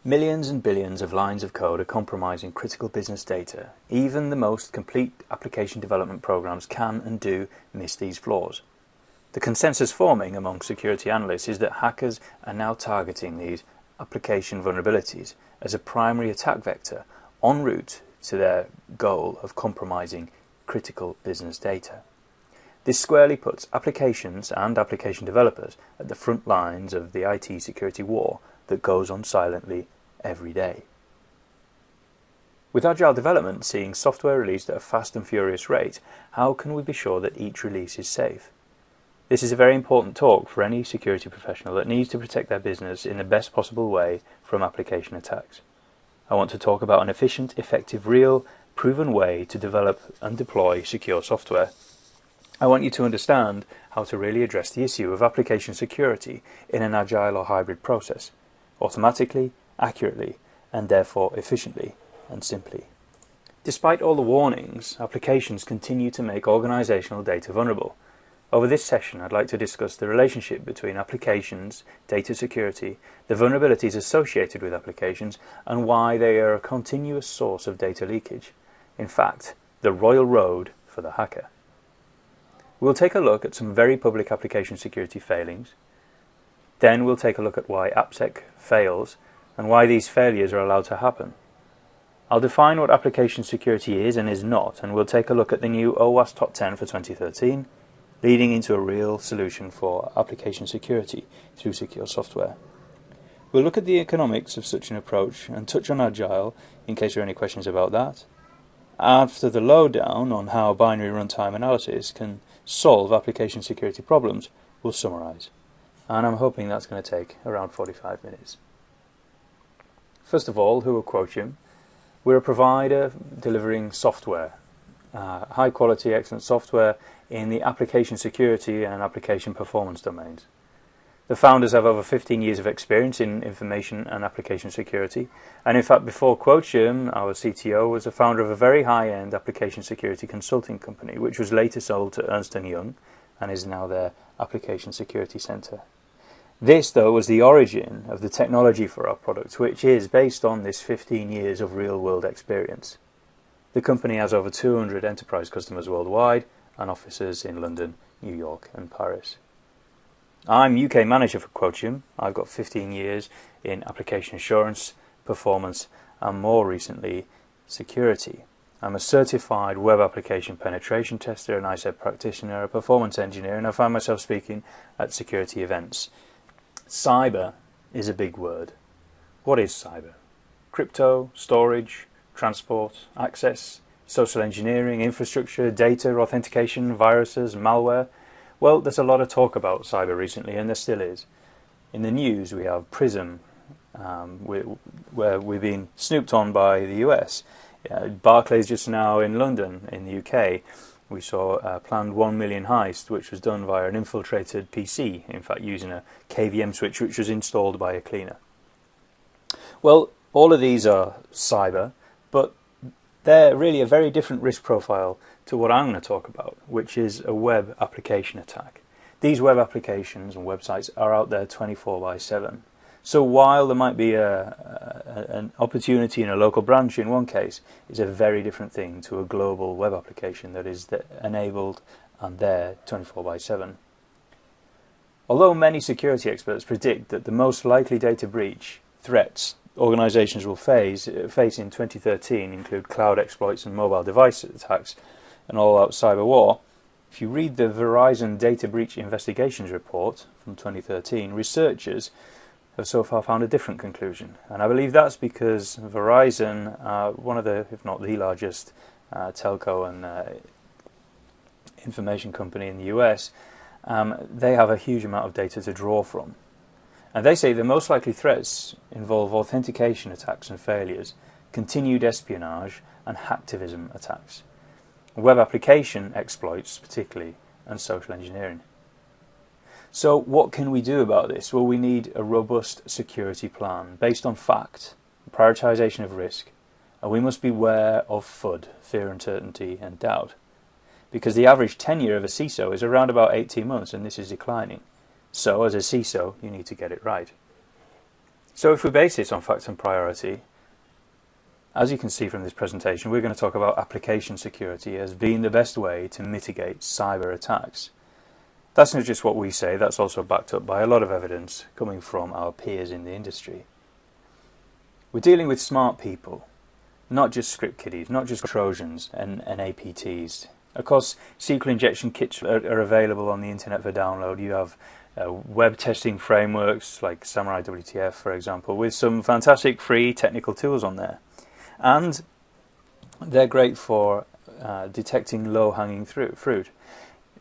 Millions and billions of lines of code are compromising critical business data. Even the most complete application development programs can and do miss these flaws. The consensus forming among security analysts is that hackers are now targeting these application vulnerabilities as a primary attack vector en route to their goal of compromising critical business data. This squarely puts applications and application developers at the front lines of the IT security war that goes on silently every day. With Agile development seeing software released at a fast and furious rate, how can we be sure that each release is safe? This is a very important talk for any security professional that needs to protect their business in the best possible way from application attacks. I want to talk about an efficient, effective, real, proven way to develop and deploy secure software. I want you to understand how to really address the issue of application security in an agile or hybrid process, automatically, accurately, and therefore efficiently and simply. Despite all the warnings, applications continue to make organizational data vulnerable. Over this session, I'd like to discuss the relationship between applications, data security, the vulnerabilities associated with applications, and why they are a continuous source of data leakage. In fact, the royal road for the hacker. We'll take a look at some very public application security failings. Then we'll take a look at why AppSec fails and why these failures are allowed to happen. I'll define what application security is and is not, and we'll take a look at the new OWASP Top 10 for 2013, leading into a real solution for application security through secure software. We'll look at the economics of such an approach and touch on Agile in case there are any questions about that. After the lowdown on how binary runtime analysis can solve application security problems, we'll summarize. And I'm hoping that's going to take around 45 minutes. First of all, who are Quotium? We're a provider delivering software, high quality, excellent software in the application security and application performance domains. The founders have over 15 years of experience in information and application security, and in fact before Quotium, our CTO was a founder of a very high-end application security consulting company, which was later sold to Ernst & Young and is now their application security center. This, though, was the origin of the technology for our product, which is based on this 15 years of real-world experience. The company has over 200 enterprise customers worldwide and offices in London, New York and Paris. I'm UK manager for Quotium. I've got 15 years in application assurance, performance, and more recently, security. I'm a certified web application penetration tester, an ISEP practitioner, a performance engineer, and I find myself speaking at security events. Cyber is a big word. What is cyber? Crypto, storage, transport, access, social engineering, infrastructure, data, authentication, viruses, malware. Well, there's a lot of talk about cyber recently, and there still is. In the news, we have Prism, where we've been snooped on by the US. Barclays just now in London, in the UK, we saw a planned 1 million heist, which was done via an infiltrated PC, in fact using a KVM switch which was installed by a cleaner. Well, all of these are cyber, but they're really a very different risk profile to what I'm going to talk about, which is a web application attack. These web applications and websites are out there 24/7. So while there might be an opportunity in a local branch in one case, it's a very different thing to a global web application that is enabled and there 24/7. Although many security experts predict that the most likely data breach threats organizations will face in 2013 include cloud exploits and mobile device attacks, and all-out cyber war, if you read the Verizon Data Breach Investigations Report from 2013, researchers have so far found a different conclusion. And I believe that's because Verizon, one of the, if not the largest telco and information company in the US, they have a huge amount of data to draw from. And they say the most likely threats involve authentication attacks and failures, continued espionage, and hacktivism attacks. Web application exploits particularly, and social engineering. So what can we do about this? Well, we need a robust security plan based on fact, prioritization of risk, and we must beware of FUD, fear, uncertainty, and doubt. Because the average tenure of a CISO is around about 18 months, and this is declining. So as a CISO, you need to get it right. So if we base this on fact and priority, as you can see from this presentation, we're going to talk about application security as being the best way to mitigate cyber attacks. That's not just what we say, that's also backed up by a lot of evidence coming from our peers in the industry. We're dealing with smart people, not just script kiddies, not just Trojans and APTs. Of course, SQL injection kits are available on the internet for download. You have web testing frameworks like Samurai WTF, for example, with some fantastic free technical tools on there. And they're great for detecting low-hanging fruit.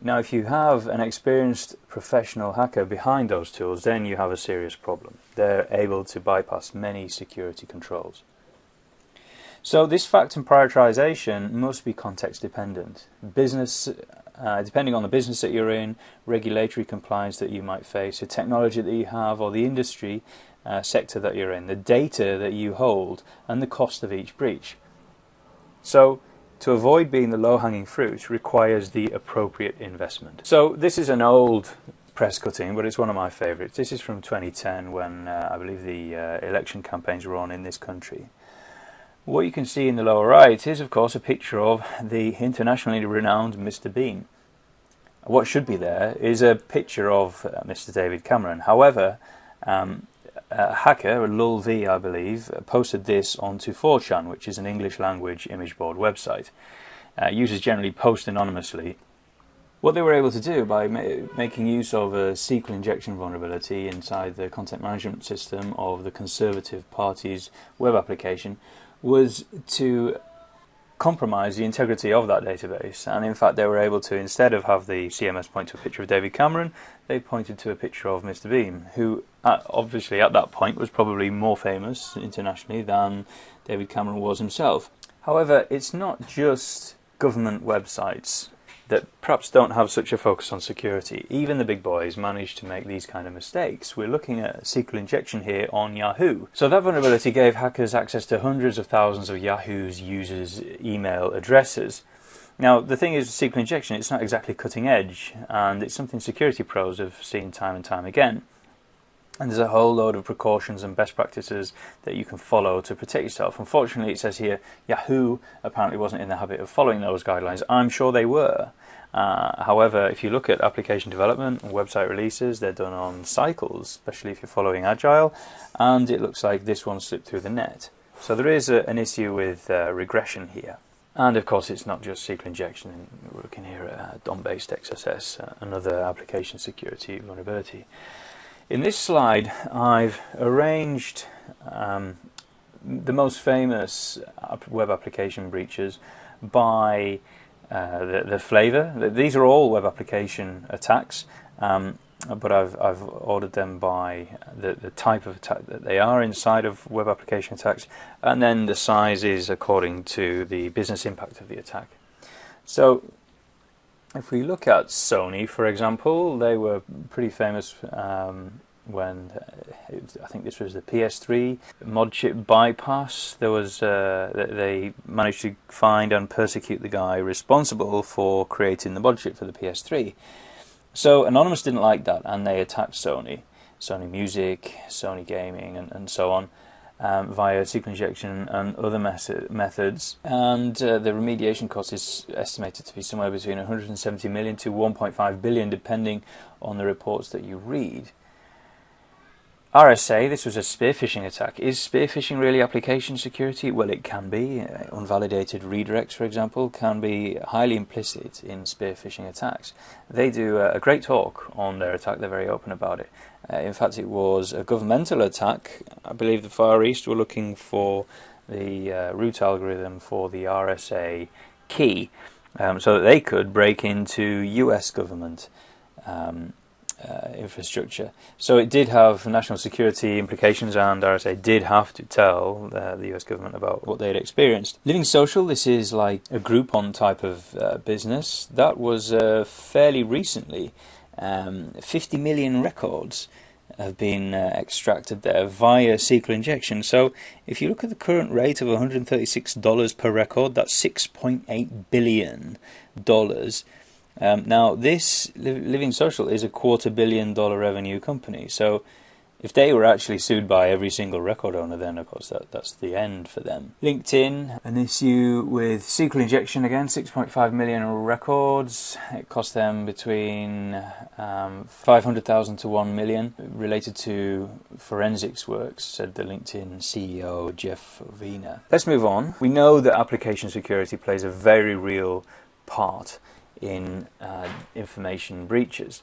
Now, if you have an experienced professional hacker behind those tools, then you have a serious problem. They're able to bypass many security controls. So this fact and prioritization must be context dependent. Business, depending on the business that you're in, regulatory compliance that you might face, the technology that you have, or the industry sector that you're in, the data that you hold, and the cost of each breach. So to avoid being the low-hanging fruit requires the appropriate investment. So this is an old press cutting, but it's one of my favourites. This is from 2010 when I believe the election campaigns were on in this country. What you can see in the lower right is, of course, a picture of the internationally renowned Mr. Bean. What should be there is a picture of Mr. David Cameron. However, a hacker, LulV I believe, posted this onto 4chan, which is an English language image board website. Users generally post anonymously. What they were able to do by making use of a SQL injection vulnerability inside the content management system of the Conservative Party's web application was to compromise the integrity of that database. And in fact, they were able to, instead of have the CMS point to a picture of David Cameron, they pointed to a picture of Mr. Bean, who obviously at that point was probably more famous internationally than David Cameron was himself. However, it's not just government websites that perhaps don't have such a focus on security. Even the big boys manage to make these kind of mistakes. We're looking at SQL injection here on Yahoo. So that vulnerability gave hackers access to hundreds of thousands of Yahoo's users' email addresses. Now, the thing is, SQL injection, it's not exactly cutting edge, and it's something security pros have seen time and time again. And there's a whole load of precautions and best practices that you can follow to protect yourself. Unfortunately, it says here, Yahoo apparently wasn't in the habit of following those guidelines. I'm sure they were. However, if you look at application development and website releases, they're done on cycles, especially if you're following Agile, and it looks like this one slipped through the net. So there is an issue with regression here. And of course, it's not just SQL injection. We're looking here at DOM-based XSS, another application security vulnerability. In this slide, I've arranged the most famous web application breaches by the flavour. These are all web application attacks, but I've ordered them by the type of attack that they are inside of web application attacks, and then the sizes according to the business impact of the attack. So if we look at Sony, for example, they were pretty famous when I think this was the PS3 mod chip bypass. There was they managed to find and persecute the guy responsible for creating the mod chip for the PS3. So Anonymous didn't like that, and they attacked Sony Music, Sony Gaming, and so on. Via SQL injection and other methods, and the remediation cost is estimated to be somewhere between 170 million to 1.5 billion, depending on the reports that you read. RSA, this was a spear phishing attack. Is spear phishing really application security? Well, it can be. Unvalidated redirects, for example, can be highly implicit in spear phishing attacks. They do a great talk on their attack. They're very open about it. In fact, it was a governmental attack. I believe the Far East were looking for the root algorithm for the RSA key so that they could break into US government infrastructure. So it did have national security implications, and RSA did have to tell the US government about what they'd experienced. Living Social, this is like a Groupon type of business. That was fairly recently. 50 million records have been extracted there via SQL injection. So if you look at the current rate of $136 per record, that's $6.8 billion. Now this Living Social is a $250 million revenue company. So If they were actually sued by every single record owner, then of course that's the end for them. LinkedIn, an issue with SQL injection again, 6.5 million records. It cost them between 500,000 to 1 million, related to forensics works, said the LinkedIn CEO Jeff Vina. Let's move on. We know that application security plays a very real part in information breaches.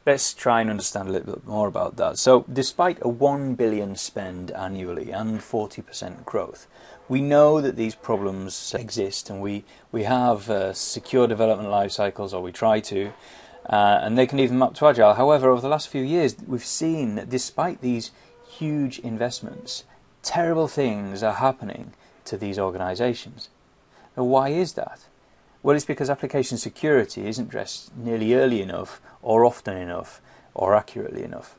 Let's try and understand a little bit more about that. So, despite a 1 billion spend annually and 40% growth, we know that these problems exist, and we have secure development life cycles, or we try to, and they can even map to Agile. However, over the last few years, we've seen that despite these huge investments, terrible things are happening to these organizations. Now, why is that? Well, it's because application security isn't addressed nearly early enough, or often enough, or accurately enough.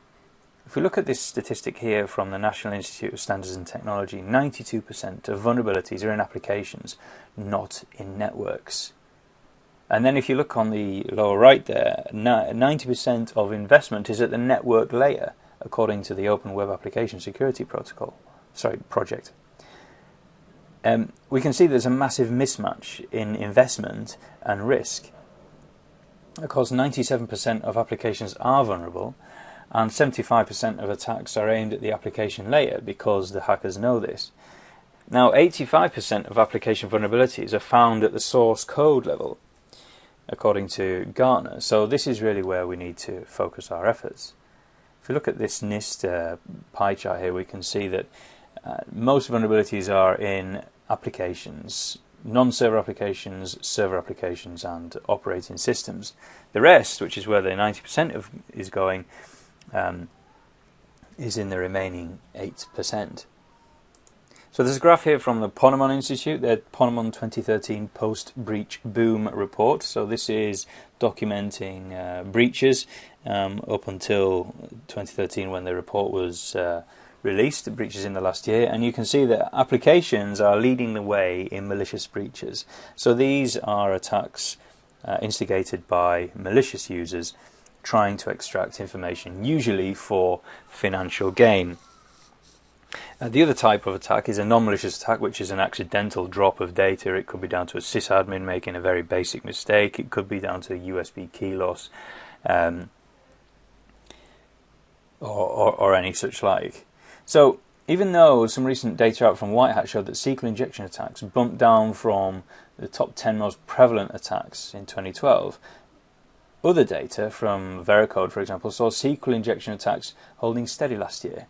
If we look at this statistic here from the National Institute of Standards and Technology, 92% of vulnerabilities are in applications, not in networks. And then if you look on the lower right there, 90% of investment is at the network layer, according to the Open Web Application Security project. We can see there's a massive mismatch in investment and risk. Of course, 97% of applications are vulnerable, and 75% of attacks are aimed at the application layer because the hackers know this. Now, 85% of application vulnerabilities are found at the source code level, according to Gartner. So this is really where we need to focus our efforts. If we look at this NIST pie chart here, we can see that most vulnerabilities are in applications, non-server applications, server applications, and operating systems. The rest, which is where the 90% is going, is in the remaining 8%. So there's a graph here from the Ponemon Institute, their Ponemon 2013 Post-Breach Boom report. So this is documenting breaches up until 2013, when the report was released, breaches in the last year, and you can see that applications are leading the way in malicious breaches. So these are attacks instigated by malicious users trying to extract information, usually for financial gain. The other type of attack is a non-malicious attack, which is an accidental drop of data. It could be down to a sysadmin making a very basic mistake. It could be down to USB key loss, or any such like. So, even though some recent data out from White Hat showed that SQL injection attacks bumped down from the top 10 most prevalent attacks in 2012, other data from Veracode, for example, saw SQL injection attacks holding steady last year.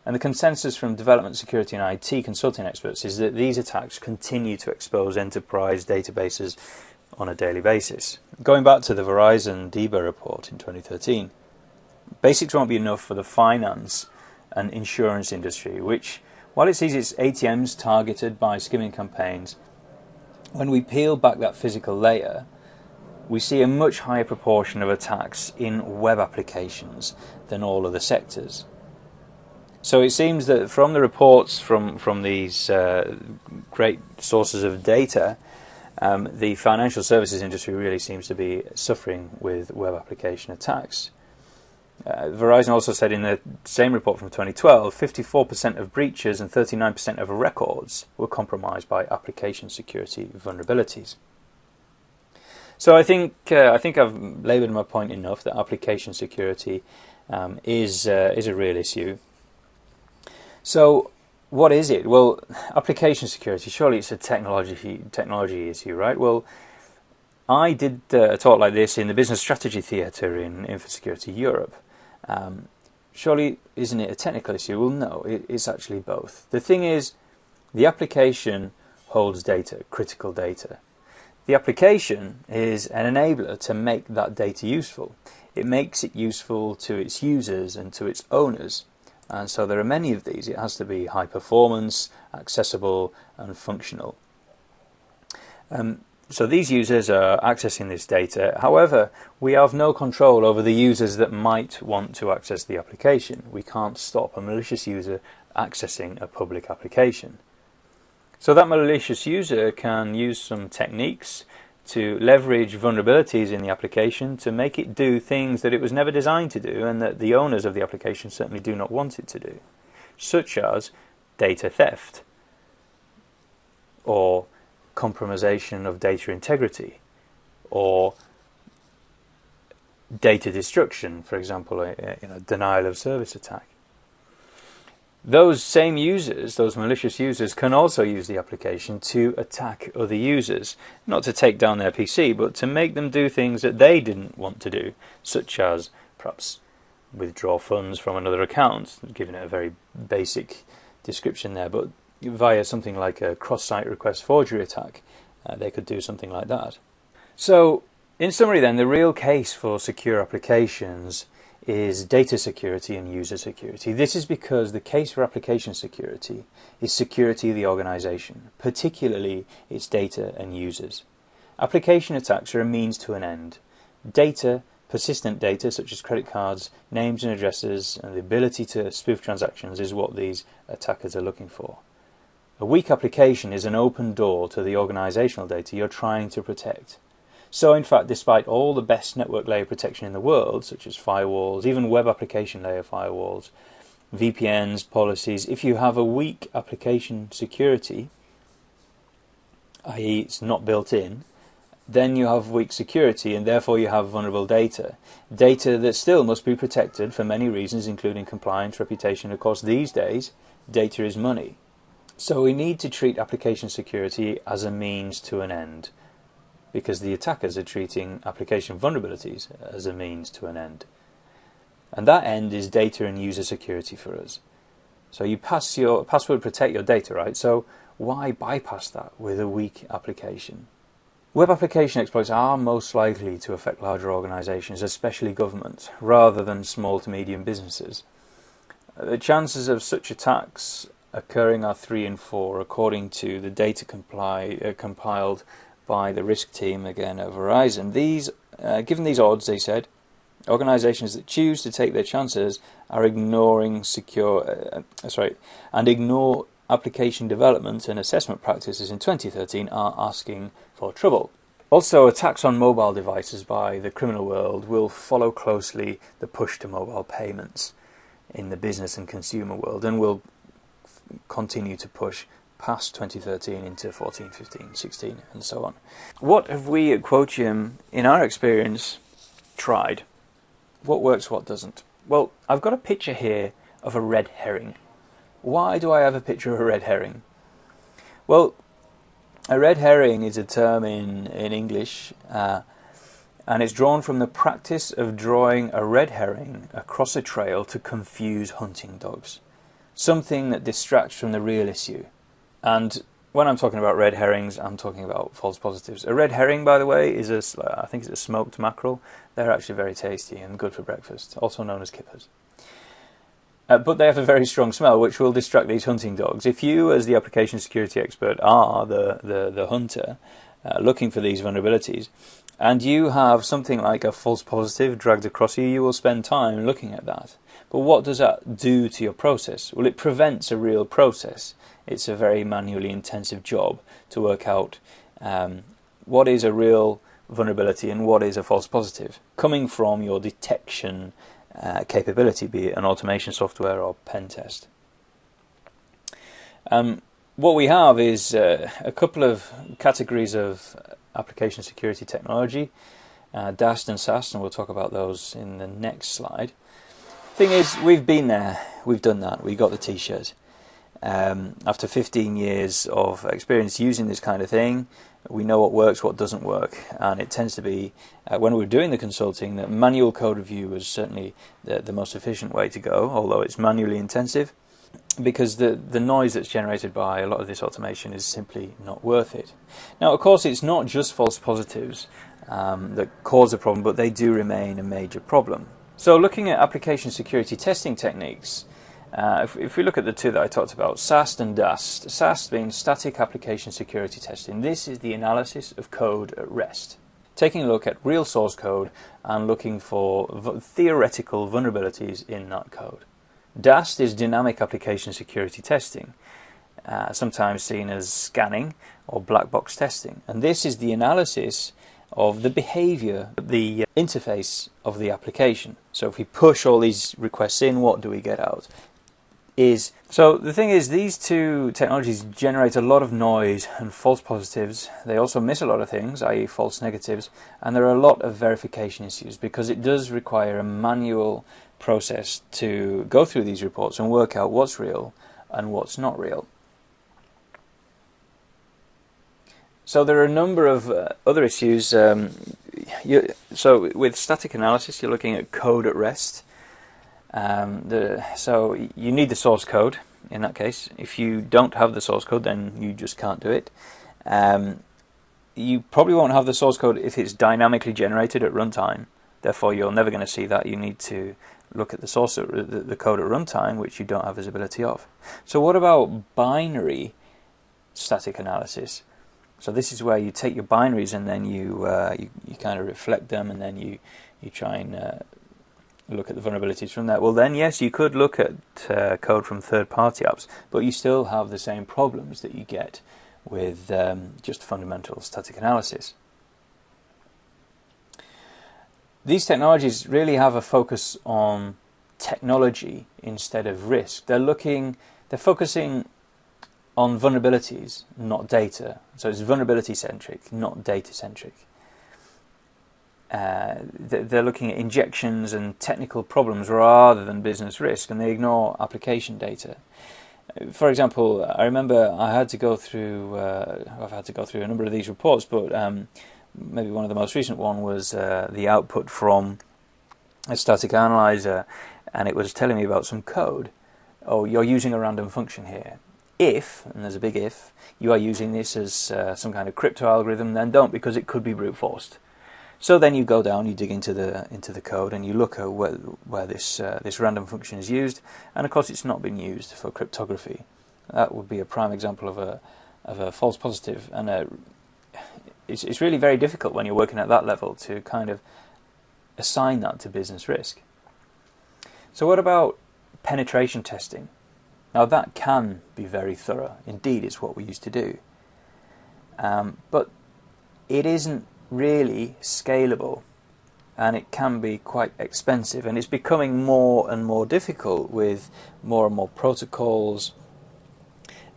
And the consensus from development, security and IT consulting experts is that these attacks continue to expose enterprise databases on a daily basis. Going back to the Verizon DBA report in 2013, basics won't be enough for the finance and insurance industry, which, while it sees its ATMs targeted by skimming campaigns, when we peel back that physical layer, we see a much higher proportion of attacks in web applications than all other sectors. So it seems that from the reports from these great sources of data, the financial services industry really seems to be suffering with web application attacks. Verizon also said in the same report from 2012, 54% of breaches and 39% of records were compromised by application security vulnerabilities. So I think I've laboured my point enough that application security is a real issue. So what is it? Well, application security, surely it's a technology issue, right? Well, I did a talk like this in the Business Strategy Theatre in InfoSecurity Europe. Surely, isn't it a technical issue? Well, no, it's actually both. The thing is, the application holds data, critical data. The application is an enabler to make that data useful. It makes it useful to its users and to its owners. And so there are many of these. It has to be high performance, accessible, and functional. So these users are accessing this data. However, we have no control over the users that might want to access the application. We can't stop a malicious user accessing a public application. So that malicious user can use some techniques to leverage vulnerabilities in the application to make it do things that it was never designed to do and that the owners of the application certainly do not want it to do, such as data theft or compromisation of data integrity or data destruction, for example, a denial of service attack. Those same users, those malicious users, can also use the application to attack other users, not to take down their PC, but to make them do things that they didn't want to do, such as perhaps withdraw funds from another account, giving it a very basic description there, but via something like a cross-site request forgery attack, they could do something like that. So, in summary then, the real case for secure applications is data security and user security. This is because the case for application security is security of the organization, particularly its data and users. Application attacks are a means to an end. Data, persistent data such as credit cards, names and addresses, and the ability to spoof transactions is what these attackers are looking for. A weak application is an open door to the organizational data you're trying to protect. So in fact, despite all the best network layer protection in the world, such as firewalls, even web application layer firewalls, VPNs, policies, if you have a weak application security, i.e. it's not built in, then you have weak security and therefore you have vulnerable data. Data that still must be protected for many reasons, including compliance, reputation. Of course, these days, data is money. So we need to treat application security as a means to an end, because the attackers are treating application vulnerabilities as a means to an end. And that end is data and user security for us. So you password protect your data, right? So why bypass that with a weak application? Web application exploits are most likely to affect larger organizations, especially governments, rather than small to medium businesses. The chances of such attacks occurring are 3 in 4, according to the data compiled by the risk team, again at Verizon. Given these odds, they said, organizations that choose to take their chances are ignore application development and assessment practices in 2013 are asking for trouble. Also, attacks on mobile devices by the criminal world will follow closely the push to mobile payments in the business and consumer world, and will continue to push past 2013 into 14, 15, 16 and so on. What have we at Quotium, in our experience, tried? What works, what doesn't? Well, I've got a picture here of a red herring. Why do I have a picture of a red herring? Well, a red herring is a term in English, and it's drawn from the practice of drawing a red herring across a trail to confuse hunting dogs. Something that distracts from the real issue. And when I'm talking about red herrings, I'm talking about false positives. A red herring, by the way, is I think it's a smoked mackerel. They're actually very tasty and good for breakfast, also known as kippers. But they have a very strong smell, which will distract these hunting dogs. If you, as the application security expert, are the hunter looking for these vulnerabilities, and you have something like a false positive dragged across you, you will spend time looking at that. But what does that do to your process? Well, it prevents a real process. It's a very manually intensive job to work out what is a real vulnerability and what is a false positive, coming from your detection capability, be it an automation software or pen test. What we have is a couple of categories of application security technology, DAST and SAST, and we'll talk about those in the next slide. Thing is, we've been there, we've done that, we got the t-shirt. After 15 years of experience using this kind of thing, we know what works, what doesn't work, and it tends to be, when we're doing the consulting, that manual code review is certainly the most efficient way to go, although it's manually intensive, because the noise that's generated by a lot of this automation is simply not worth it. Now, of course, it's not just false positives that cause a problem, but they do remain a major problem. So looking at application security testing techniques, if we look at the two that I talked about, SAST and DAST, SAST being static application security testing, this is the analysis of code at rest. Taking a look at real source code and looking for theoretical vulnerabilities in that code. DAST is dynamic application security testing, sometimes seen as scanning or black box testing. And this is the analysis of the behavior, the interface of the application. So if we push all these requests in, what do we get out? So the thing is, these two technologies generate a lot of noise and false positives. They also miss a lot of things, i.e. false negatives, and there are a lot of verification issues because it does require a manual process to go through these reports and work out what's real and what's not real. So there are a number of other issues. So with static analysis, you're looking at code at rest. So you need the source code in that case. If you don't have the source code, then you just can't do it. You probably won't have the source code if it's dynamically generated at runtime. Therefore, you're never going to see that. You need to look at the source, the code at runtime, which you don't have visibility of. So what about binary static analysis? So this is where you take your binaries and then you kind of reflect them, and then you try and look at the vulnerabilities from that. Well then, yes, you could look at code from third-party apps, but you still have the same problems that you get with just fundamental static analysis. These technologies really have a focus on technology instead of risk. They're focusing on vulnerabilities, not data. So it's vulnerability-centric, not data-centric. They're looking at injections and technical problems rather than business risk, and they ignore application data. For example, I remember I've had to go through a number of these reports, but maybe one of the most recent one was the output from a static analyzer, and it was telling me about some code. Oh, you're using a random function here. If, and there's a big if, you are using this as some kind of crypto algorithm, then don't, because it could be brute forced. So then you go down, you dig into the code, and you look at where this random function is used, and of course it's not been used for cryptography. That would be a prime example of a false positive, and it's really very difficult when you're working at that level to kind of assign that to business risk. So what about penetration testing? Now that can be very thorough. Indeed, it's what we used to do. But it isn't really scalable, and it can be quite expensive, and it's becoming more and more difficult with more and more protocols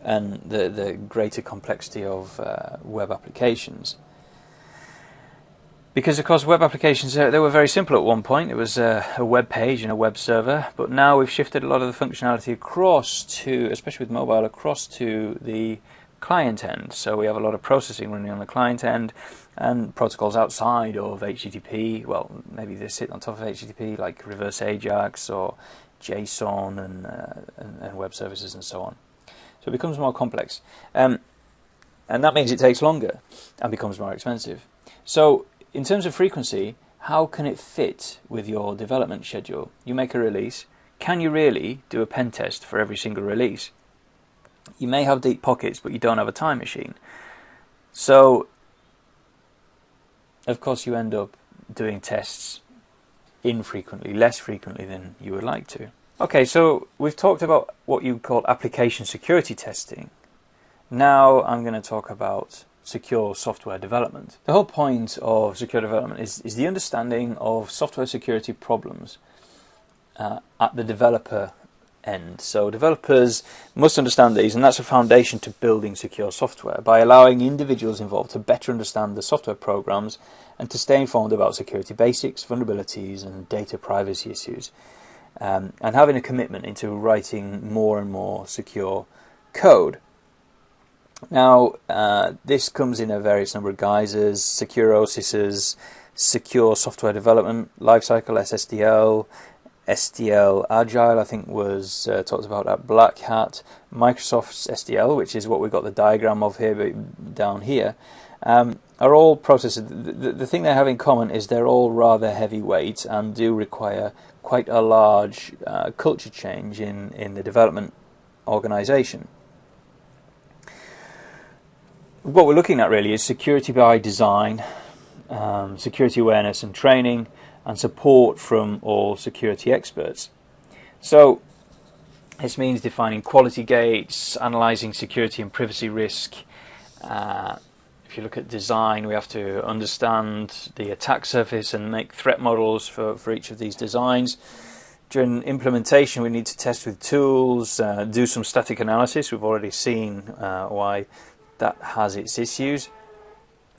and the greater complexity of web applications. Because of course web applications, they were very simple at one point. It was a web page and a web server, but now we've shifted a lot of the functionality across to, especially with mobile, across to the client end. So we have a lot of processing running on the client end, and protocols outside of HTTP, well, maybe they sit on top of HTTP, like reverse AJAX or JSON and web services and so on. So it becomes more complex. And that means it takes longer and becomes more expensive. So in terms of frequency, how can it fit with your development schedule? You make a release. Can you really do a pen test for every single release? You may have deep pockets, but you don't have a time machine. So, of course, you end up doing tests infrequently, less frequently than you would like to. Okay, so we've talked about what you call application security testing. Now I'm going to talk about secure software development. The whole point of secure development is the understanding of software security problems at the developer end. So developers must understand these, and that's a foundation to building secure software by allowing individuals involved to better understand the software programs and to stay informed about security basics, vulnerabilities and data privacy issues, and having a commitment into writing more and more secure code. Now, this comes in a various number of guises: secure Assises, secure software development lifecycle, SSDL, SDL Agile, I think was talked about at Black Hat, Microsoft's SDL, which is what we've got the diagram of here, down here, are all processes. The thing they have in common is they're all rather heavyweight and do require quite a large culture change in the development organization. What we're looking at really is security by design, security awareness and training, and support from all security experts. So this means defining quality gates, analysing security and privacy risk. If if you look at design, we have to understand the attack surface and make threat models for each of these designs. During implementation, we need to test with tools, do some static analysis. We've already seen why that has its issues.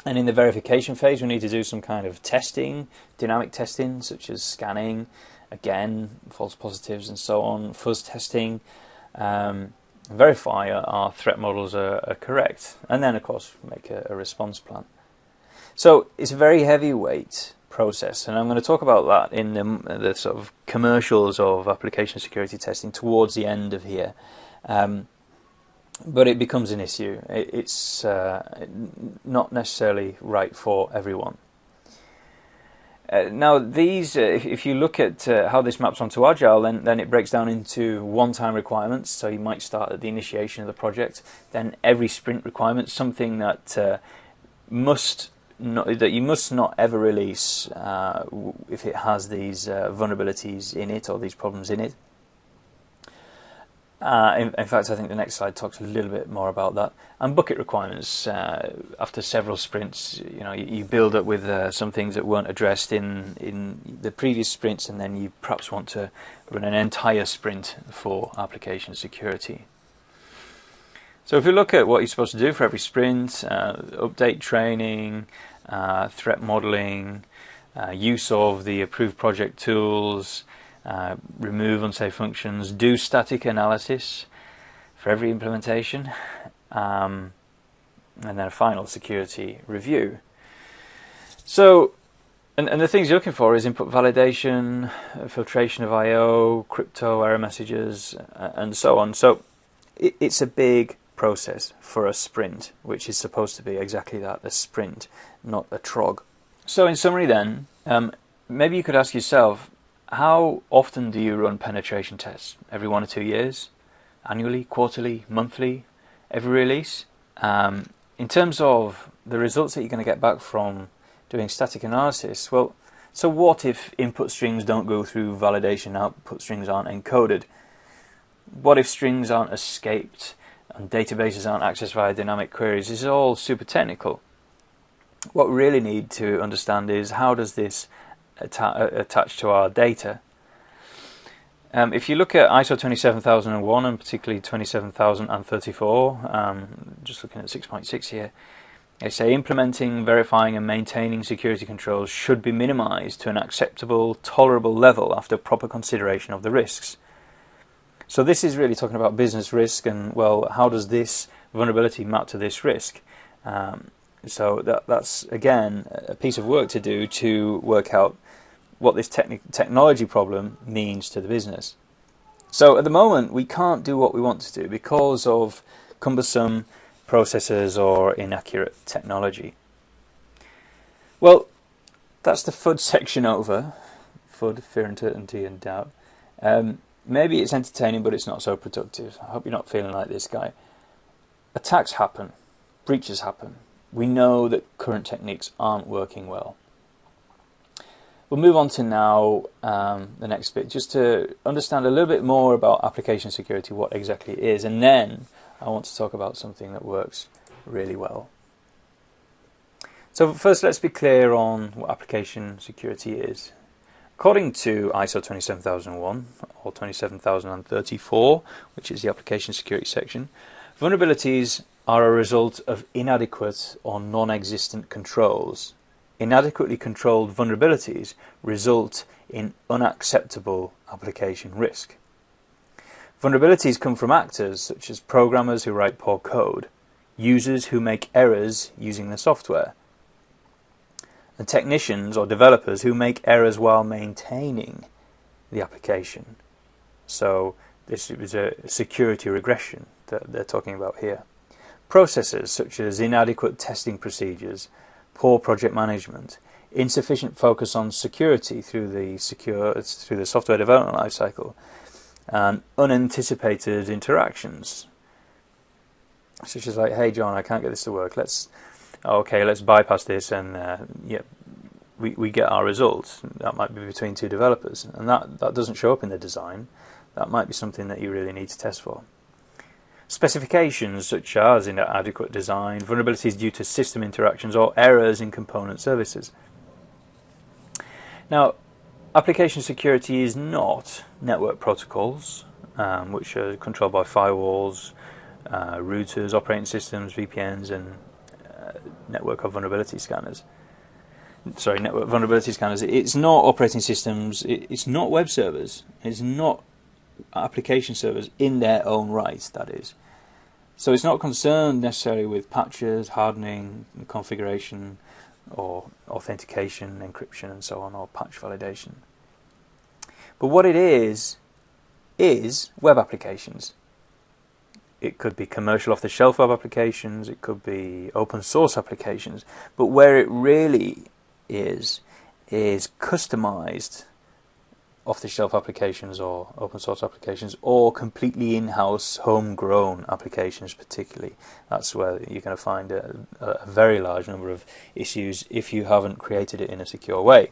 And in the verification phase, we need to do some kind of testing, dynamic testing, such as scanning, again, false positives and so on, fuzz testing, verify our threat models are correct, and then, of course, make a response plan. So it's a very heavyweight process, and I'm going to talk about that in the sort of commercials of application security testing towards the end of here. But it becomes an issue. It's not necessarily right for everyone. Now, these, if you look at how this maps onto Agile, then it breaks down into one-time requirements. So you might start at the initiation of the project, then every sprint requirement, something that you must not ever release if it has these vulnerabilities in it or these problems in it. In fact, I think the next slide talks a little bit more about that. And bucket requirements. After several sprints, you build up with some things that weren't addressed in the previous sprints, and then you perhaps want to run an entire sprint for application security. So if you look at what you're supposed to do for every sprint, update training, threat modeling, use of the approved project tools, remove unsafe functions, do static analysis for every implementation, and then a final security review. So, and the things you're looking for is input validation, filtration of I/O, crypto error messages, and so on. So it's a big process for a sprint, which is supposed to be exactly that, a sprint, not a trog. So in summary then, maybe you could ask yourself, how often do you run penetration tests? Every 1 or 2 years? Annually? Quarterly? Monthly? Every release? In terms of the results that you're going to get back from doing static analysis, well, so what if input strings don't go through validation, output strings aren't encoded? What if strings aren't escaped and databases aren't accessed via dynamic queries? This is all super technical. What we really need to understand is, how does this attach to our data? If you look at ISO 27001 and particularly 27034, just looking at 6.6 here, they say implementing, verifying and maintaining security controls should be minimized to an acceptable, tolerable level after proper consideration of the risks. So this is really talking about business risk and, well, how does this vulnerability map to this risk? So that's, again, a piece of work to do to work out what this technology problem means to the business. So at the moment, we can't do what we want to do because of cumbersome processes or inaccurate technology. Well, that's the FUD section over. FUD, fear, uncertainty and doubt. Maybe it's entertaining, but it's not so productive. I hope you're not feeling like this guy. Attacks happen. Breaches happen. We know that current techniques aren't working well. We'll move on to now the next bit, just to understand a little bit more about application security, what exactly it is, and then I want to talk about something that works really well. So first, let's be clear on what application security is. According to ISO 27001 or 27034, which is the application security section, vulnerabilities are a result of inadequate or non-existent controls. Inadequately controlled vulnerabilities result in unacceptable application risk. Vulnerabilities come from actors such as programmers who write poor code, users who make errors using the software, and technicians or developers who make errors while maintaining the application. So this is a security regression that they're talking about here. Processes such as inadequate testing procedures, poor project management, insufficient focus on security through the software development lifecycle, and unanticipated interactions, such as like, hey John, I can't get this to work. Let's bypass this, and we get our results. That might be between two developers, and that doesn't show up in the design. That might be something that you really need to test for. Specifications such as inadequate design, vulnerabilities due to system interactions, or errors in component services. Now, application security is not network protocols, which are controlled by firewalls, routers, operating systems, VPNs, and network vulnerability scanners. Network vulnerability scanners. It's not operating systems. It's not web servers. It's not application servers in their own right, that is. So it's not concerned necessarily with patches, hardening, configuration, or authentication, encryption, and so on, or patch validation. But what it is web applications. It could be commercial off-the-shelf web applications, it could be open source applications, but where it really is customized off-the-shelf applications or open source applications, or completely in-house homegrown applications particularly. That's where you're going to find a very large number of issues if you haven't created it in a secure way.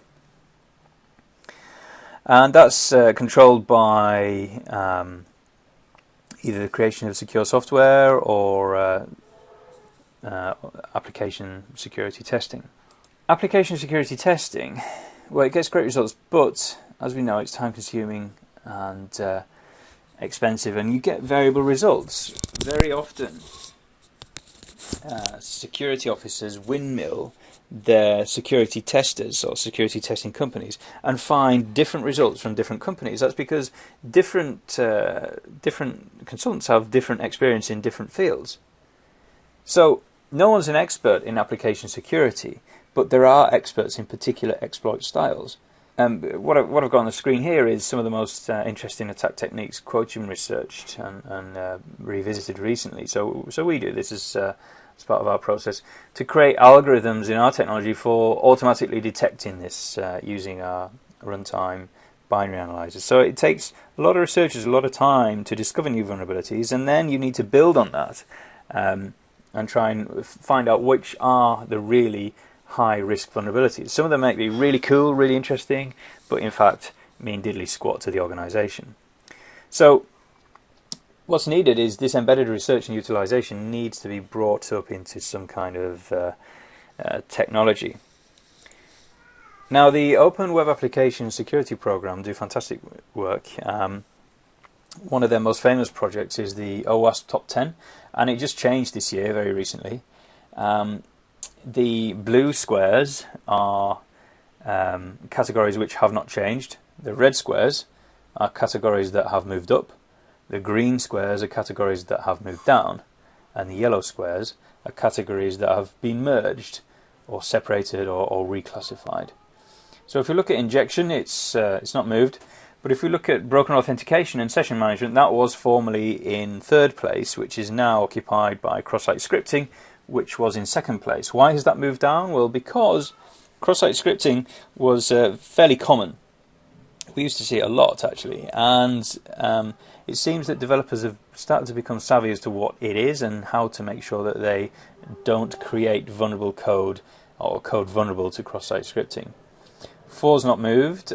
And that's controlled by either the creation of secure software or application security testing. Application security testing, well, it gets great results, but as we know, it's time-consuming and expensive, and you get variable results. Very often, security officers windmill their security testers or security testing companies and find different results from different companies. That's because different consultants have different experience in different fields. So no one's an expert in application security, but there are experts in particular exploit styles. What I've got on the screen here is some of the most interesting attack techniques Quotium researched and revisited recently. So we do this as part of our process to create algorithms in our technology for automatically detecting this using our runtime binary analyzers. So it takes a lot of researchers a lot of time to discover new vulnerabilities, and then you need to build on that and try and find out which are the really high-risk vulnerabilities. Some of them might be really cool, really interesting, but in fact mean diddly squat to the organization. So what's needed is this embedded research and utilization needs to be brought up into some kind of technology. Now, the Open Web Application Security Program do fantastic work. One of their most famous projects is the OWASP Top 10, and it just changed this year, very recently. The blue squares are categories which have not changed. The red squares are categories that have moved up. The green squares are categories that have moved down. And the yellow squares are categories that have been merged or separated or reclassified. So if we look at injection, it's not moved. But if we look at broken authentication and session management, that was formerly in third place, which is now occupied by cross-site scripting, which was in second place. Why has that moved down? Well, because cross-site scripting was fairly common. We used to see it a lot, actually, and it seems that developers have started to become savvy as to what it is and how to make sure that they don't create vulnerable code or code vulnerable to cross-site scripting. 4's not moved.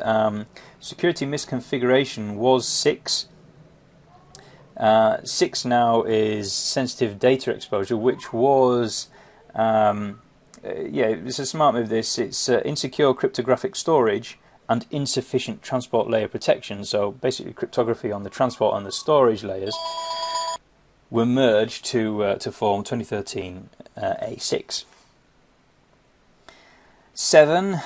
Security misconfiguration was 6. 6 now is sensitive data exposure, which was it's a smart move. It's insecure cryptographic storage and insufficient transport layer protection. So basically, cryptography on the transport and the storage layers were merged to form 2013 A6. 7,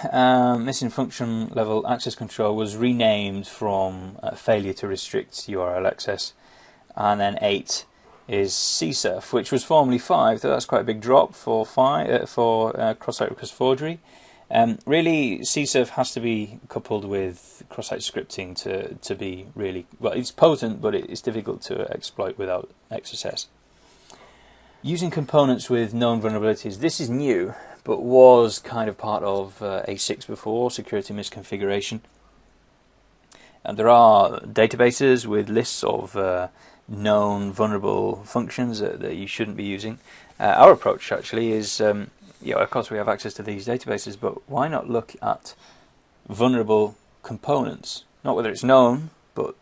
missing function level access control, was renamed from failure to restrict URL access. And then 8 is CSRF, which was formerly 5, so that's quite a big drop for cross-site request forgery. Really, CSRF has to be coupled with cross-site scripting to be really, well, it's potent, but it's difficult to exploit without XSS. Using components with known vulnerabilities, this is new, but was kind of part of A6 before, security misconfiguration. And there are databases with lists of known vulnerable functions that you shouldn't be using. Our approach actually is, of course we have access to these databases, but why not look at vulnerable components? Not whether it's known, but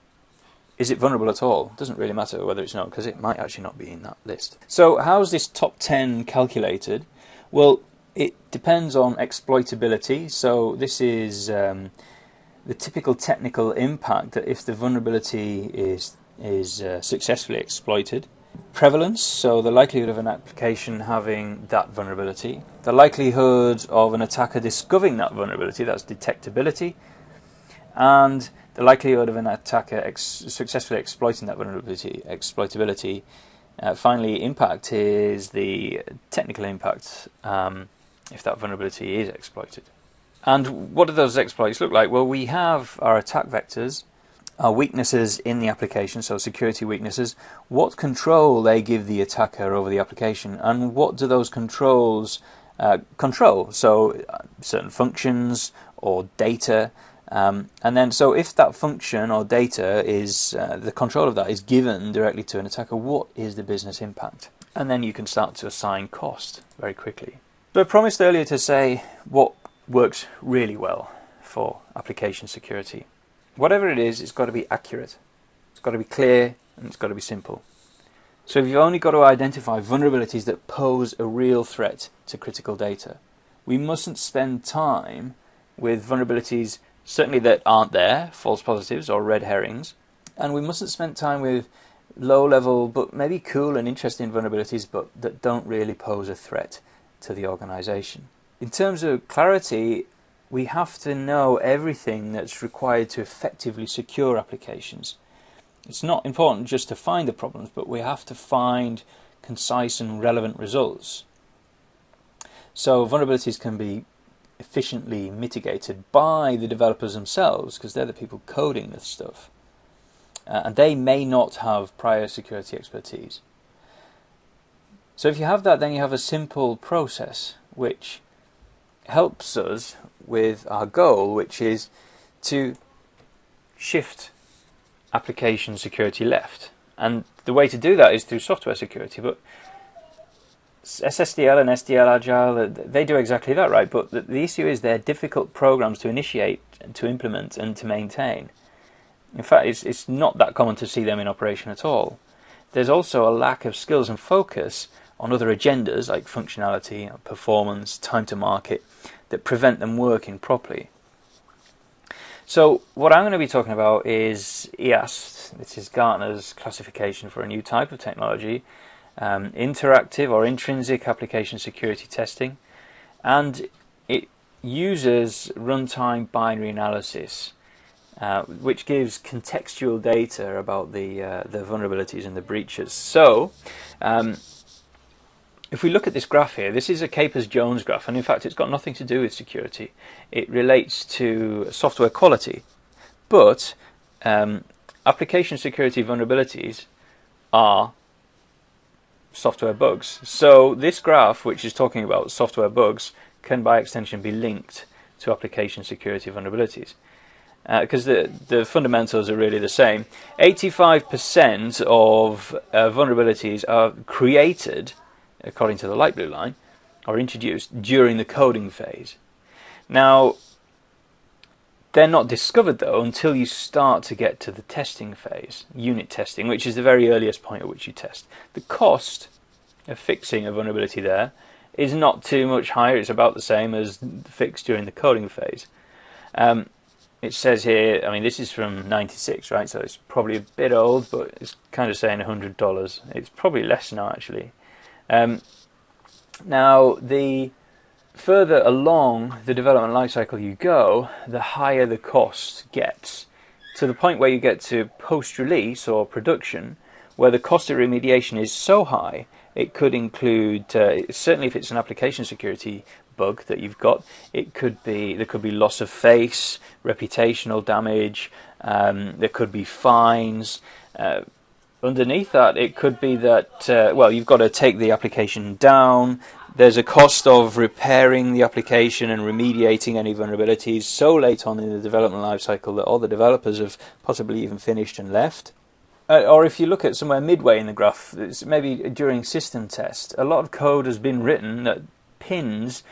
is it vulnerable at all? It doesn't really matter whether it's not, because it might actually not be in that list. So how's this top 10 calculated? Well, it depends on exploitability. So this is the typical technical impact that if the vulnerability is successfully exploited. Prevalence, so the likelihood of an application having that vulnerability. The likelihood of an attacker discovering that vulnerability, that's detectability. And the likelihood of an attacker successfully exploiting that vulnerability, exploitability. Finally, impact is the technical impact if that vulnerability is exploited. And what do those exploits look like? Well, we have our attack vectors, our weaknesses in the application, so security weaknesses, what control they give the attacker over the application, and what do those controls control, so certain functions or data, and then so if that function or data is, the control of that is given directly to an attacker, what is the business impact? And then you can start to assign cost very quickly. So I promised earlier to say what works really well for application security. Whatever it is, it's got to be accurate, it's got to be clear, and it's got to be simple. So if you've only got to identify vulnerabilities that pose a real threat to critical data, we mustn't spend time with vulnerabilities certainly that aren't there, false positives or red herrings, and we mustn't spend time with low-level but maybe cool and interesting vulnerabilities but that don't really pose a threat to the organization. In terms of clarity, we have to know everything that's required to effectively secure applications. It's not important just to find the problems, but we have to find concise and relevant results. So vulnerabilities can be efficiently mitigated by the developers themselves, because they're the people coding this stuff. And they may not have prior security expertise. So if you have that, then you have a simple process which helps us with our goal, which is to shift application security left. And the way to do that is through software security, but SSDL and SDL Agile, they do exactly that, right? But the issue is they're difficult programs to initiate, and to implement, and to maintain. In fact, it's not that common to see them in operation at all. There's also a lack of skills and focus on other agendas like functionality, performance, time to market, that prevent them working properly. So what I'm going to be talking about is EAST. This is Gartner's classification for a new type of technology, interactive or intrinsic application security testing, and it uses runtime binary analysis, which gives contextual data about the vulnerabilities and the breaches. So if we look at this graph here, this is a Capers-Jones graph, and in fact it's got nothing to do with security. It relates to software quality, but application security vulnerabilities are software bugs. So this graph, which is talking about software bugs, can by extension be linked to application security vulnerabilities, because the fundamentals are really the same. 85% of vulnerabilities are created, according to the light blue line, or introduced during the coding phase. Now, they're not discovered though until you start to get to the testing phase, unit testing, which is the very earliest point at which you test. The cost of fixing a vulnerability there is not too much higher. It's about the same as the fix during the coding phase. It says here, I mean, this is from 96, right? So it's probably a bit old, but it's kind of saying $100. It's probably less now, actually. Now, the further along the development lifecycle you go, the higher the cost gets, to the point where you get to post-release or production, where the cost of remediation is so high, it could include, certainly if it's an application security bug that you've got, there could be loss of face, reputational damage, there could be fines. Underneath that, it could be that, well, you've got to take the application down. There's a cost of repairing the application and remediating any vulnerabilities so late on in the development lifecycle that all the developers have possibly even finished and left. Or if you look at somewhere midway in the graph, it's maybe during system test, a lot of code has been written that pins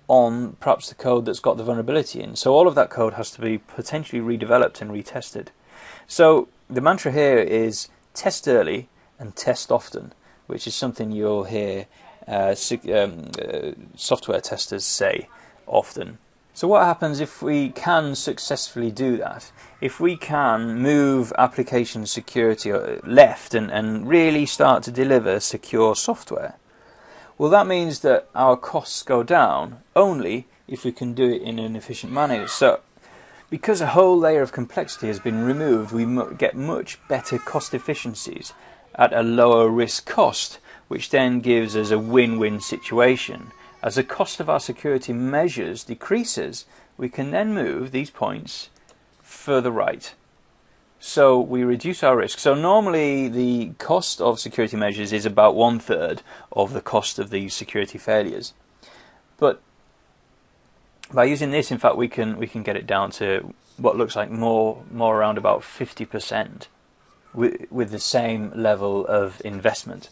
on perhaps the code that's got the vulnerability in. So all of that code has to be potentially redeveloped and retested. So The mantra here is test early and test often, which is something you'll hear software testers say often. So what happens if we can successfully do that? If we can move application security left and really start to deliver secure software, well, that means that our costs go down only if we can do it in an efficient manner. So because a whole layer of complexity has been removed, we get much better cost efficiencies at a lower risk cost, which then gives us a win-win situation. As the cost of our security measures decreases, we can then move these points further right. So we reduce our risk. So normally the cost of security measures is about 1/3 of the cost of these security failures. But by using this, in fact, we can get it down to what looks like more around about 50% with the same level of investment.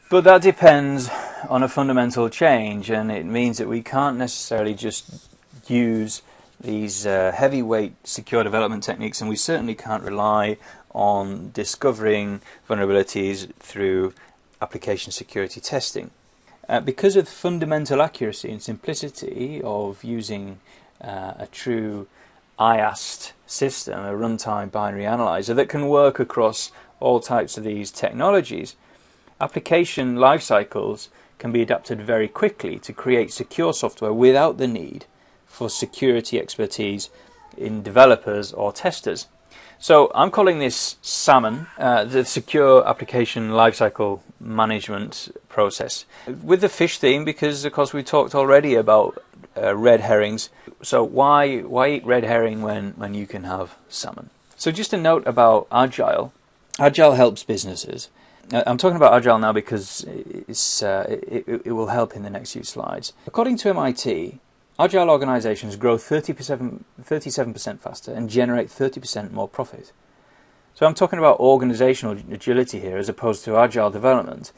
But that depends on a fundamental change, and it means that we can't necessarily just use these heavyweight secure development techniques, and we certainly can't rely on discovering vulnerabilities through application security testing. Because of fundamental accuracy and simplicity of using a true IAST system, a runtime binary analyzer that can work across all types of these technologies, application lifecycles can be adapted very quickly to create secure software without the need for security expertise in developers or testers. So I'm calling this SALMON, the Secure Application Lifecycle Management Process, with the fish theme because, of course, we talked already about red herrings. So why eat red herring when you can have salmon? So just a note about Agile. Agile helps businesses. I'm talking about Agile now because it will help in the next few slides. According to MIT, Agile organizations grow 37% faster and generate 30% more profit. So I'm talking about organizational agility here as opposed to Agile development.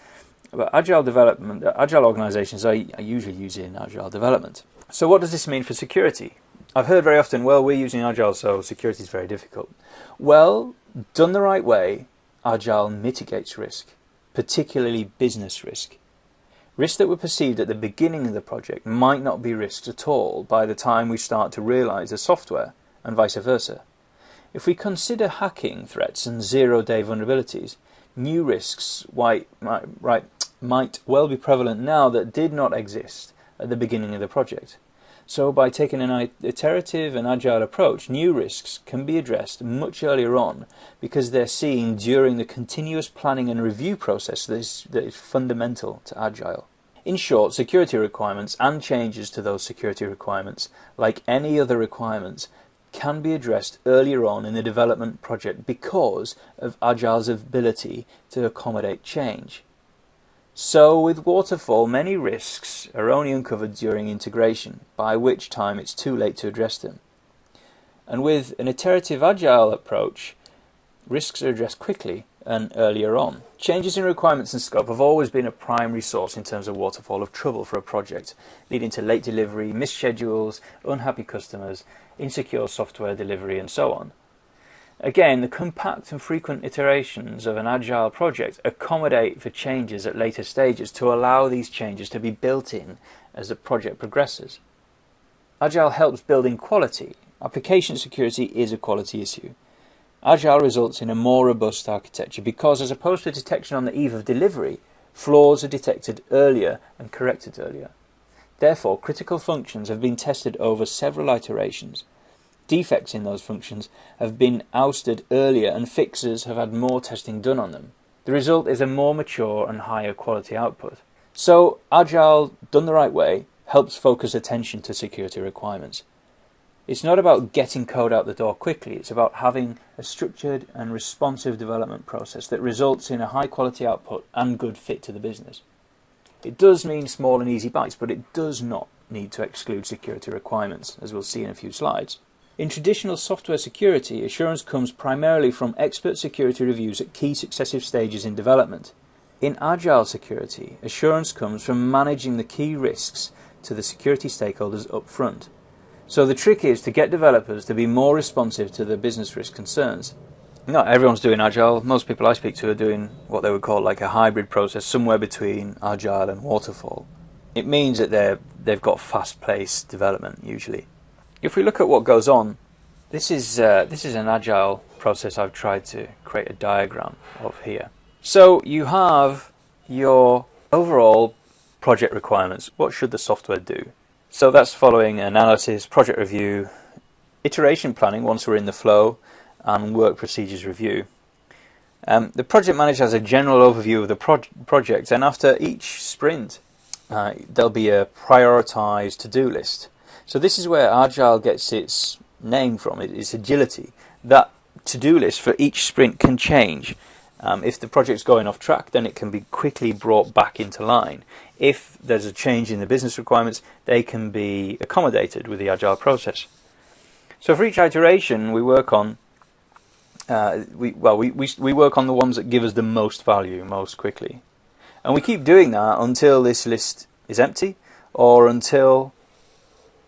But Agile organizations are usually using Agile development. So what does this mean for security? I've heard very often, well, we're using Agile, so security is very difficult. Well, done the right way, Agile mitigates risk, particularly business risk. Risks that were perceived at the beginning of the project might not be risks at all by the time we start to realize the software, and vice versa. If we consider hacking threats and zero-day vulnerabilities, new risks might well be prevalent now that did not exist at the beginning of the project. So by taking an iterative and agile approach, new risks can be addressed much earlier on because they're seen during the continuous planning and review process that is fundamental to Agile. In short, security requirements and changes to those security requirements, like any other requirements, can be addressed earlier on in the development project because of Agile's ability to accommodate change. So with Waterfall, many risks are only uncovered during integration, by which time it's too late to address them. And with an iterative Agile approach, risks are addressed quickly and earlier on. Changes in requirements and scope have always been a primary source in terms of Waterfall of trouble for a project, leading to late delivery, missed schedules, unhappy customers, insecure software delivery, and so on. Again, the compact and frequent iterations of an Agile project accommodate for changes at later stages to allow these changes to be built in as the project progresses. Agile helps build in quality. Application security is a quality issue. Agile results in a more robust architecture because, as opposed to detection on the eve of delivery, flaws are detected earlier and corrected earlier. Therefore, critical functions have been tested over several iterations. Defects in those functions have been ousted earlier and fixes have had more testing done on them. The result is a more mature and higher quality output. So, Agile, done the right way, helps focus attention to security requirements. It's not about getting code out the door quickly, it's about having a structured and responsive development process that results in a high quality output and good fit to the business. It does mean small and easy bites, but it does not need to exclude security requirements, as we'll see in a few slides. In traditional software security, assurance comes primarily from expert security reviews at key successive stages in development. In Agile security, assurance comes from managing the key risks to the security stakeholders up front. So the trick is to get developers to be more responsive to the business risk concerns. Not everyone's doing Agile. Most people I speak to are doing what they would call like a hybrid process, somewhere between Agile and Waterfall. It means that they've got fast-paced development usually. If we look at what goes on, this is an Agile process I've tried to create a diagram of here. So you have your overall project requirements. What should the software do? So that's following analysis, project review, iteration planning once we're in the flow, and work procedures review. The project manager has a general overview of the project, and after each sprint there'll be a prioritized to-do list. So this is where Agile gets its name from. It's agility. That to-do list for each sprint can change. If the project's going off track, then it can be quickly brought back into line. If there's a change in the business requirements, they can be accommodated with the Agile process. So for each iteration, we work on we work on the ones that give us the most value most quickly, and we keep doing that until this list is empty or until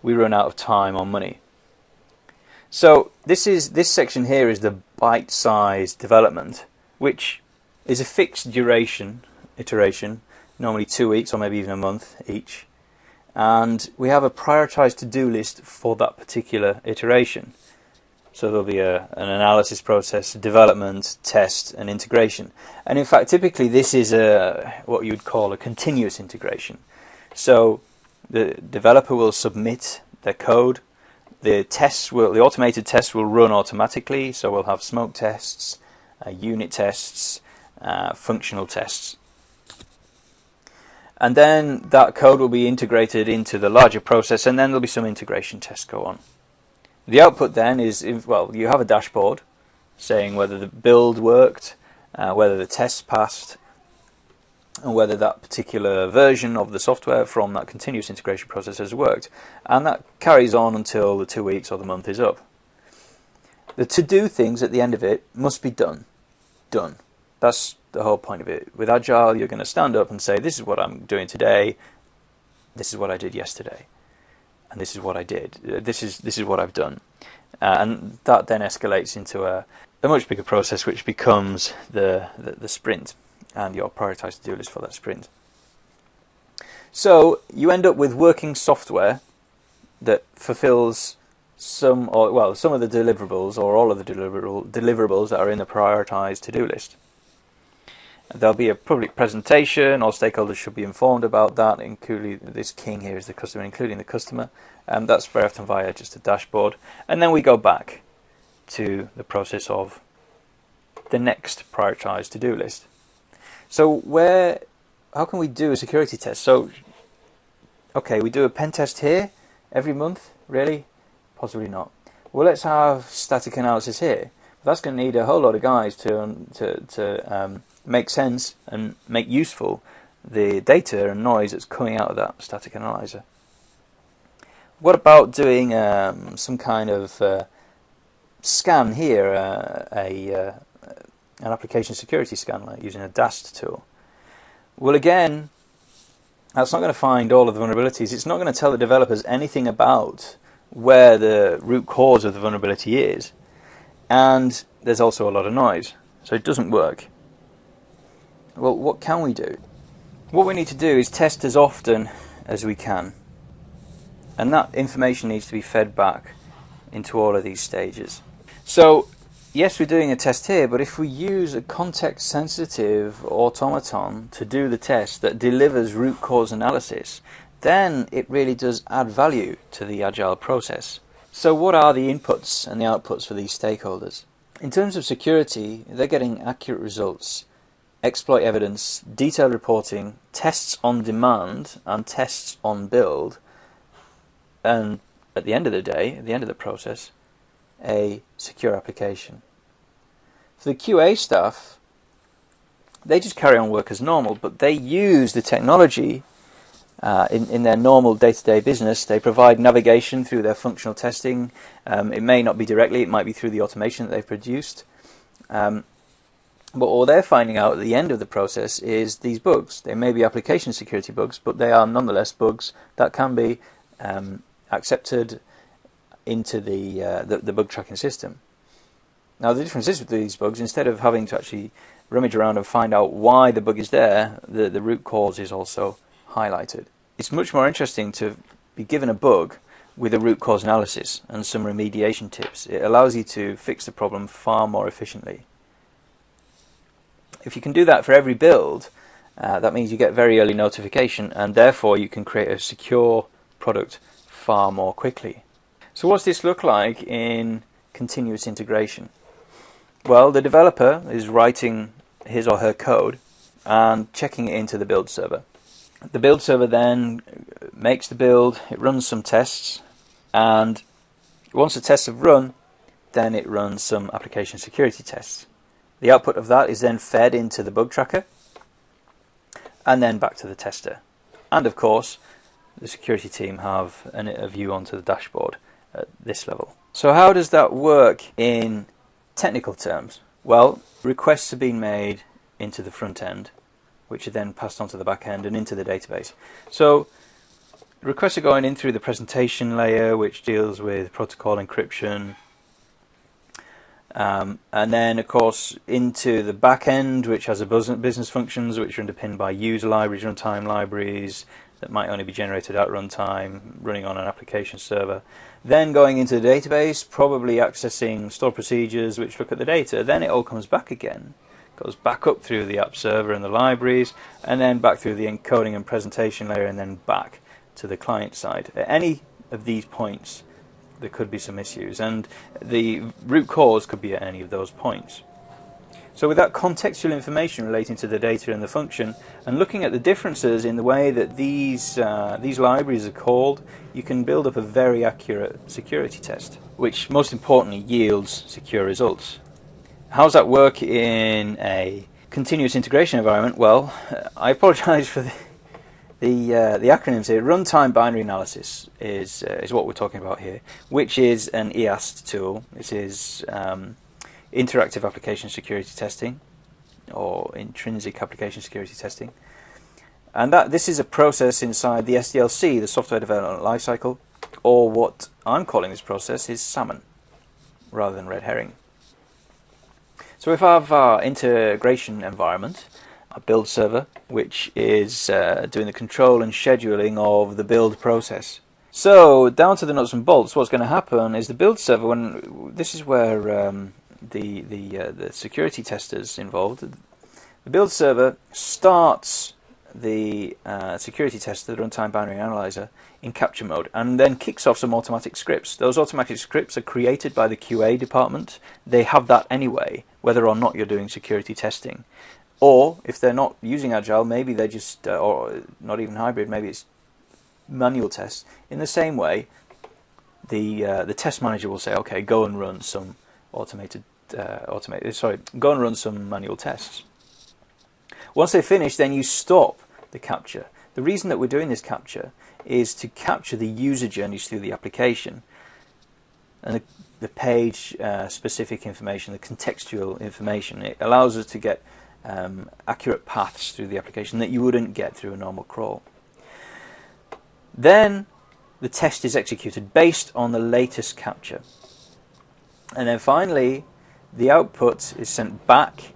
we run out of time or money. So this section here is the bite-sized development, which is a fixed duration iteration, normally 2 weeks or maybe even a month each, and we have a prioritized to-do list for that particular iteration. So there'll be an analysis process, development, test, and integration. And in fact, typically this is what you would call a continuous integration. So the developer will submit their code. The automated tests will run automatically. So we'll have smoke tests, unit tests, functional tests. And then that code will be integrated into the larger process, and then there'll be some integration tests go on. The output then is, you have a dashboard saying whether the build worked, whether the tests passed, and whether that particular version of the software from that continuous integration process has worked. And that carries on until the 2 weeks or the month is up. The to-do things at the end of it must be done. Done. That's the whole point of it. With Agile, you're going to stand up and say, this is what I'm doing today, this is what I did yesterday, and this is what I did. This is what I've done. And that then escalates into a much bigger process, which becomes the sprint and your prioritized to-do list for that sprint. So you end up with working software that fulfills some of the deliverables or all of the deliverables that are in the prioritized to-do list. There'll be a public presentation. All stakeholders should be informed about that, including this king here is the customer, including the customer. That's very often via just a dashboard. And then we go back to the process of the next prioritized to-do list. So how can we do a security test? So, okay, we do a pen test here every month, really? Possibly not. Well, let's have static analysis here. That's going to need a whole lot of guys to make sense and make useful the data and noise that's coming out of that static analyzer. What about doing some kind of scan here, an application security scan, like using a DAST tool? Well, again, that's not going to find all of the vulnerabilities. It's not going to tell the developers anything about where the root cause of the vulnerability is. And there's also a lot of noise, so it doesn't work. Well, what can we do? What we need to do is test as often as we can. And that information needs to be fed back into all of these stages. So, yes, we're doing a test here, but if we use a context-sensitive automaton to do the test that delivers root cause analysis, then it really does add value to the Agile process. So what are the inputs and the outputs for these stakeholders? In terms of security, they're getting accurate results, exploit evidence, detailed reporting, tests on demand and tests on build, and at the end of the day, at the end of the process, a secure application. For the QA staff, they just carry on work as normal, but they use the technology in their normal day-to-day business. They provide navigation through their functional testing. It may not be directly, it might be through the automation that they've produced. But what they're finding out at the end of the process is these bugs. They may be application security bugs, but they are nonetheless bugs that can be accepted into the bug tracking system. Now the difference is with these bugs, instead of having to actually rummage around and find out why the bug is there, the root cause is also highlighted. It's much more interesting to be given a bug with a root cause analysis and some remediation tips. It allows you to fix the problem far more efficiently. If you can do that for every build, that means you get very early notification, and therefore you can create a secure product far more quickly. So what's this look like in continuous integration? Well, the developer is writing his or her code and checking it into the build server. The build server then makes the build, it runs some tests, and once the tests have run, then it runs some application security tests. The output of that is then fed into the bug tracker and then back to the tester. And of course, the security team have a view onto the dashboard at this level. So how does that work in technical terms? Well, requests are being made into the front end, which are then passed on to the back end and into the database. So requests are going in through the presentation layer, which deals with protocol encryption, and then of course into the back end, which has a business functions which are underpinned by user libraries, runtime libraries that might only be generated at runtime, running on an application server. Then going into the database, probably accessing stored procedures which look at the data. Then it all comes back again, goes back up through the app server and the libraries, and then back through the encoding and presentation layer, and then back to the client side. At any of these points there could be some issues, and the root cause could be at any of those points. So with that contextual information relating to the data and the function, and looking at the differences in the way that these libraries are called, you can build up a very accurate security test, which most importantly yields secure results. How does that work in a continuous integration environment? Well, I apologize for the acronyms here. Runtime binary analysis is what we're talking about here, which is an EAST tool. This is interactive application security testing, or intrinsic application security testing, and this is a process inside the SDLC, the software development lifecycle, or what I'm calling this process is salmon rather than red herring. So if I have our integration environment, a build server, which is doing the control and scheduling of the build process. So down to the nuts and bolts, what's going to happen is the build server, this is where the security testers involved. The build server starts the security tester, the runtime binary analyzer, in capture mode, and then kicks off some automatic scripts. Those automatic scripts are created by the QA department. They have that anyway, whether or not you're doing security testing. Or if they're not using Agile, maybe they're just, or not even hybrid, maybe it's manual tests. In the same way, the test manager will say, okay, go and run some go and run some manual tests. Once they finish, then you stop the capture. The reason that we're doing this capture is to capture the user journeys through the application and the page specific information, the contextual information. It allows us to get accurate paths through the application that you wouldn't get through a normal crawl. Then the test is executed based on the latest capture. And then finally, the output is sent back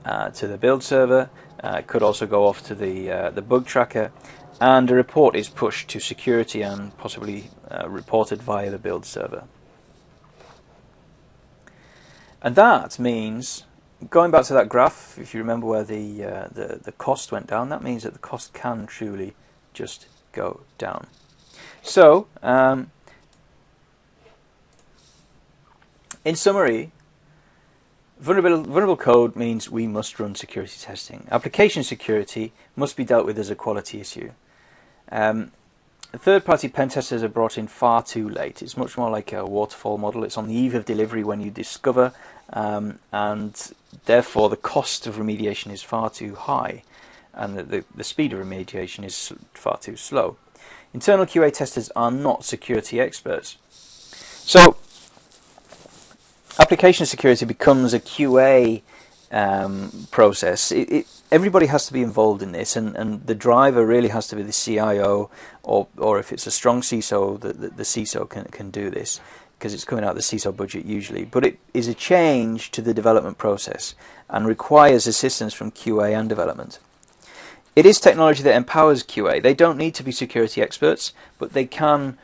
to the build server. It could also go off to the bug tracker, and a report is pushed to security and possibly reported via the build server. And that means, going back to that graph, if you remember where the cost went down, that means that the cost can truly just go down. So, in summary, vulnerable code means we must run security testing. Application security must be dealt with as a quality issue. Third-party pen testers are brought in far too late. It's much more like a waterfall model. It's on the eve of delivery when you discover, and therefore the cost of remediation is far too high, and the speed of remediation is far too slow. Internal QA testers are not security experts. So application security becomes a QA process. Everybody has to be involved in this, and the driver really has to be the CIO, or if it's a strong CISO, the CISO can do this. because it's coming out of the CISO budget usually, but it is a change to the development process and requires assistance from QA and development. It is technology that empowers QA. They don't need to be security experts, but they can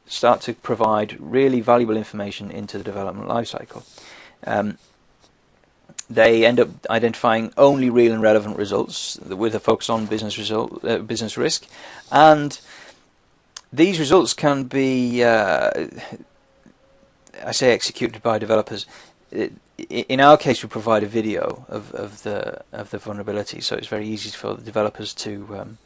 start to provide really valuable information into the development lifecycle. They end up identifying only real and relevant results with a focus on business risk, and these results can be, I say, executed by developers. In our case, we provide a video of the vulnerability, so it's very easy for the developers to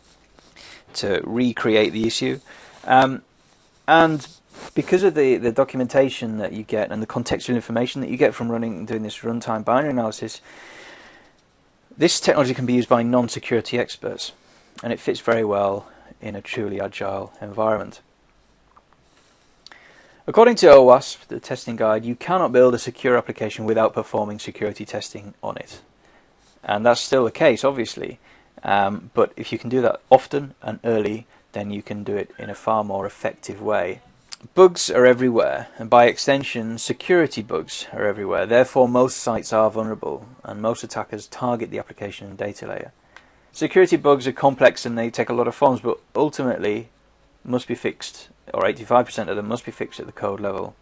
recreate the issue. And because of the documentation that you get and the contextual information that you get from doing this runtime binary analysis, this technology can be used by non-security experts, and it fits very well in a truly agile environment. According to OWASP, the testing guide, you cannot build a secure application without performing security testing on it. And that's still the case, obviously. But if you can do that often and early, then you can do it in a far more effective way. Bugs are everywhere, and by extension, security bugs are everywhere. Therefore, most sites are vulnerable, and most attackers target the application and data layer. Security bugs are complex and they take a lot of forms, but ultimately must be fixed, or 85% of them must be fixed at the code level.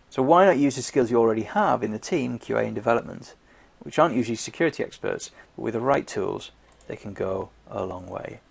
So why not use the skills you already have in the team, QA and development, which aren't usually security experts, but with the right tools, they can go a long way.